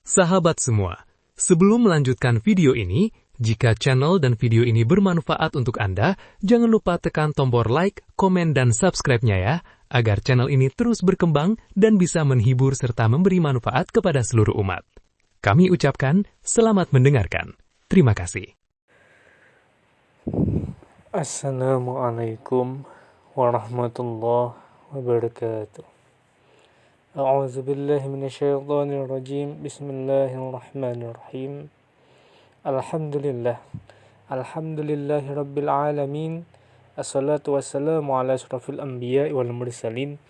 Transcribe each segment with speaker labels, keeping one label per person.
Speaker 1: Sahabat semua, sebelum melanjutkan video ini, jika channel dan video ini bermanfaat untuk Anda, jangan lupa tekan tombol like, komen, dan subscribe-nya ya, agar channel ini terus berkembang dan bisa menghibur serta memberi manfaat kepada seluruh umat. Kami ucapkan selamat mendengarkan. Terima kasih.
Speaker 2: Assalamualaikum warahmatullahi wabarakatuh. A'udzu billahi minasyaitonir rajim. Bismillahirrahmanirrahim. Alhamdulillahi rabbil alamin. Assalatu wassalamu ala asyrafil anbiya'i wal mursalin.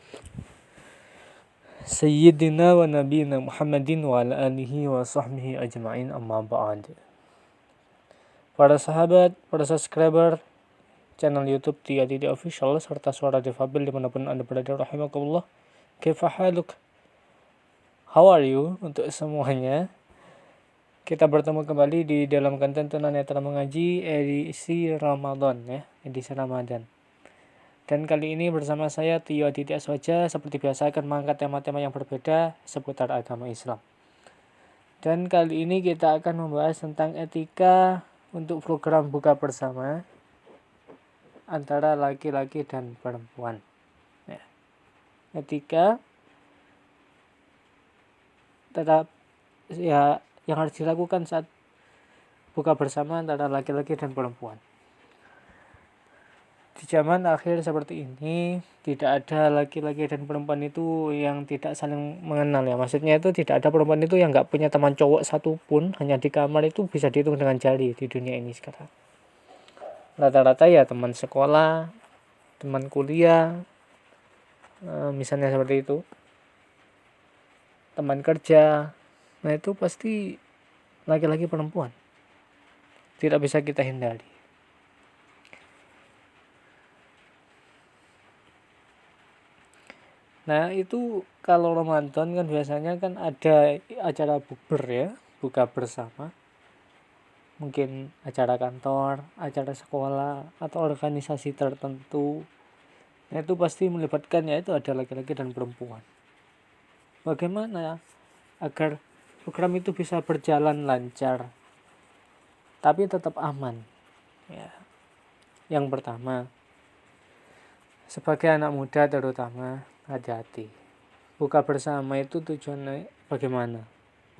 Speaker 2: Sayyidina wa nabiyina Muhammadin wa ala alihi wa sahbihi ajma'in, amma ba'd. Para sahabat, para subscriber channel YouTube Tia Didi Official serta Suara Difabel dimanapun Anda berada, rahimakumullah. Kaifa haluk? How are you? Untuk semuanya, kita bertemu kembali di dalam konten Tunanetra Mengaji edisi Ramadan ya, edisi Ramadan. Dan kali ini bersama saya Tio Didi Aswaja seperti biasa akan mengangkat tema-tema yang berbeda seputar agama Islam. Dan kali ini kita akan membahas tentang etika untuk program buka bersama antara laki-laki dan perempuan. Ya. Etika tetap ya yang harus dilakukan saat buka bersama antara laki-laki dan perempuan. Di zaman akhir seperti ini tidak ada laki-laki dan perempuan itu yang tidak saling mengenal ya. Maksudnya itu tidak ada perempuan itu yang nggak punya teman cowok satupun, hanya di kamar itu bisa dihitung dengan jari di dunia ini sekarang. Rata-rata ya teman sekolah, teman kuliah, misalnya seperti itu, teman kerja. Nah itu pasti laki-laki perempuan, tidak bisa kita hindari. Nah itu kalau Ramadan kan biasanya kan ada acara bukber ya, buka bersama, mungkin acara kantor, acara sekolah, atau organisasi tertentu. Nah itu pasti melibatkan ya itu ada laki-laki dan perempuan. Bagaimana agar program itu bisa berjalan lancar tapi tetap aman ya. Yang pertama, sebagai anak muda terutama, hati-hati. Buka bersama itu tujuannya bagaimana?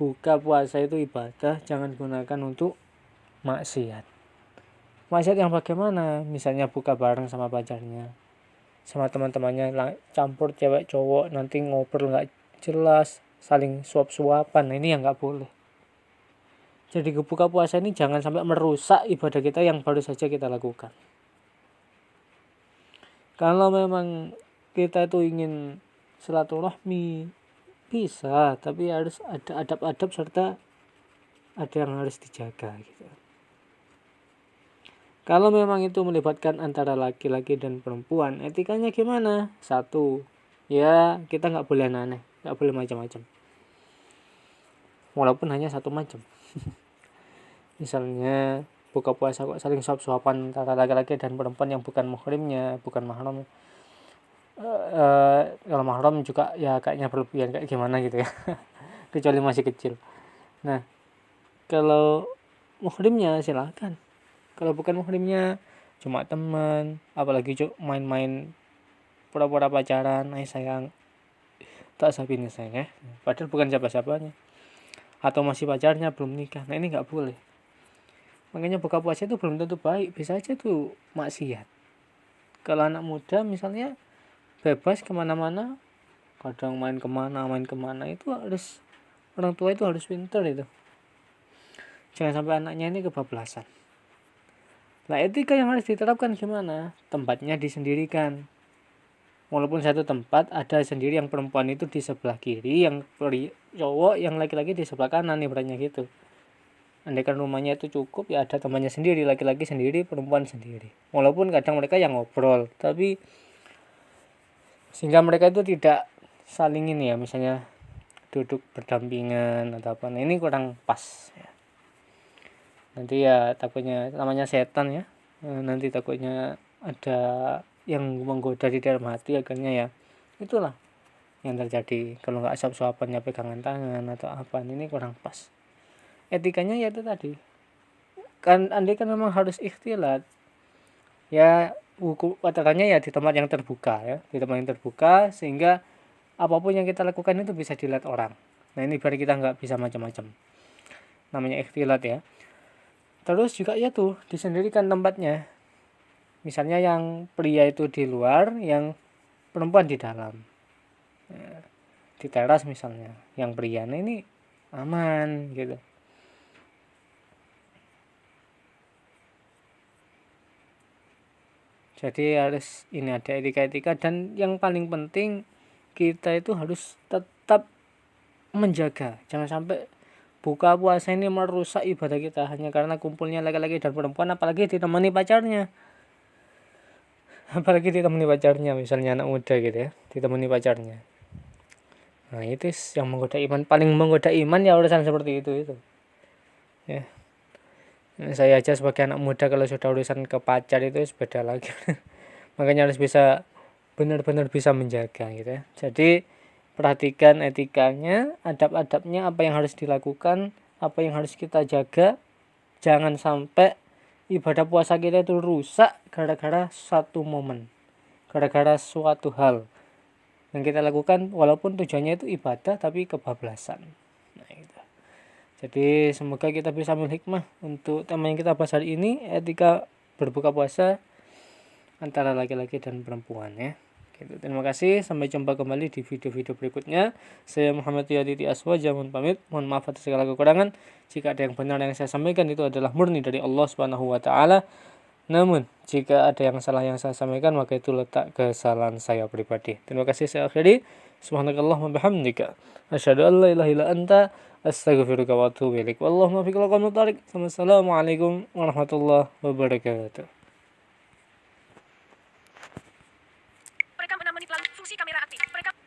Speaker 2: Buka puasa itu ibadah, jangan gunakan untuk maksiat. Maksiat yang bagaimana? Misalnya buka bareng sama pacarnya, sama teman-temannya, campur cewek cowok, nanti ngobrol nggak jelas, saling suap-suapan. Nah, ini yang nggak boleh. Jadi buka puasa ini jangan sampai merusak ibadah kita yang baru saja kita lakukan. Kalau memang kita itu ingin silaturahmi, bisa, tapi harus ada adab-adab serta ada yang harus dijaga gitu. Kalau memang itu melibatkan antara laki-laki dan perempuan, etikanya gimana? Satu, ya kita nggak boleh aneh, nggak boleh macam-macam. Walaupun hanya satu macam. Misalnya buka puasa kok saling suap-suapan antara laki-laki dan perempuan yang bukan muhrimnya, bukan mahram. Kalau mahram juga ya kayaknya berlebihan kayak gimana gitu ya. Kecuali masih kecil. Nah, kalau muhrimnya silakan. Kalau bukan muhrimnya cuma teman, apalagi main-main pura-pura pacaran, sayang, tak sabini sayang ya. Padahal bukan siapa-siapanya. Atau masih pacarnya belum nikah. Nah ini nggak boleh. Makanya buka puasa itu belum tentu baik, bisa aja tuh maksiat. Kalau anak muda misalnya bebas kemana-mana, kadang main kemana itu harus, orang tua itu harus pintar itu. Jangan sampai anaknya ini kebablasan. Nah etika yang harus diterapkan gimana? Tempatnya disendirikan. Walaupun satu tempat ada sendiri, yang perempuan itu di sebelah kiri, yang cowok, yang laki-laki di sebelah kanan, ibaratnya gitu. Andaikan rumahnya itu cukup ya ada temannya sendiri, laki-laki sendiri, perempuan sendiri. Walaupun kadang mereka yang ngobrol, tapi sehingga mereka itu tidak saling ini ya, misalnya duduk berdampingan atau apa. Nah, ini kurang pas ya. Nanti ya takutnya namanya setan ya. Nanti takutnya ada yang menggoda di dalam hati, akhirnya ya itulah yang terjadi. Kalau nggak suap-suapan ya pegangan tangan atau apa, ini kurang pas. Etikanya ya itu tadi, kan andai kan memang harus ikhtilat, ya hukum aturannya ya di tempat yang terbuka, ya di tempat yang terbuka, sehingga apapun yang kita lakukan itu bisa dilihat orang. Nah ini biar kita nggak bisa macam-macam, namanya ikhtilat ya. Terus juga ya tuh disendirikan tempatnya, misalnya yang pria itu di luar, yang perempuan di dalam, di teras misalnya, yang pria ini aman gitu. Jadi harus ini ada etika-etika, dan yang paling penting kita itu harus tetap menjaga, jangan sampai buka puasa ini merusak ibadah kita hanya karena kumpulnya laki-laki dan perempuan, apalagi ditemani pacarnya. Apalagi ditemani pacarnya, misalnya anak muda gitu ya, ditemani pacarnya. Nah itu yang menggoda iman, paling menggoda iman ya urusan seperti itu ya. Saya aja sebagai anak muda kalau sudah urusan ke pacar itu beda lagi. Makanya harus bisa benar-benar bisa menjaga gitu ya. Jadi perhatikan etikanya, adab-adabnya, apa yang harus dilakukan, apa yang harus kita jaga. Jangan sampai ibadah puasa kita itu rusak gara-gara satu momen, gara-gara suatu hal yang kita lakukan, walaupun tujuannya itu ibadah tapi kebablasan. Nah itu. Jadi semoga kita bisa ambil hikmah untuk tema yang kita bahas hari ini, etika berbuka puasa antara laki-laki dan perempuan ya. Gitu. Terima kasih, sampai jumpa kembali di video-video berikutnya. Saya Muhammad Yaditi Aswa, jamun pamit. Mohon maaf atas segala kekurangan. Jika ada yang benar yang saya sampaikan itu adalah murni dari Allah Subhanahu wa taala. Namun, jika ada yang salah yang saya sampaikan, maka itu letak kesalahan saya pribadi. Terima kasih, saya akhiri. Subhanakallah wa bihamdika asyhadu an la ilaha illa anta astaghfiruka wa atubu ilaik. Wallahu muwaffiq ila aqwamit thoriq. Wassalamualaikum warahmatullahi wabarakatuh.
Speaker 3: Merekam 6 menit lalu. Fungsi kamera aktif. Merekam.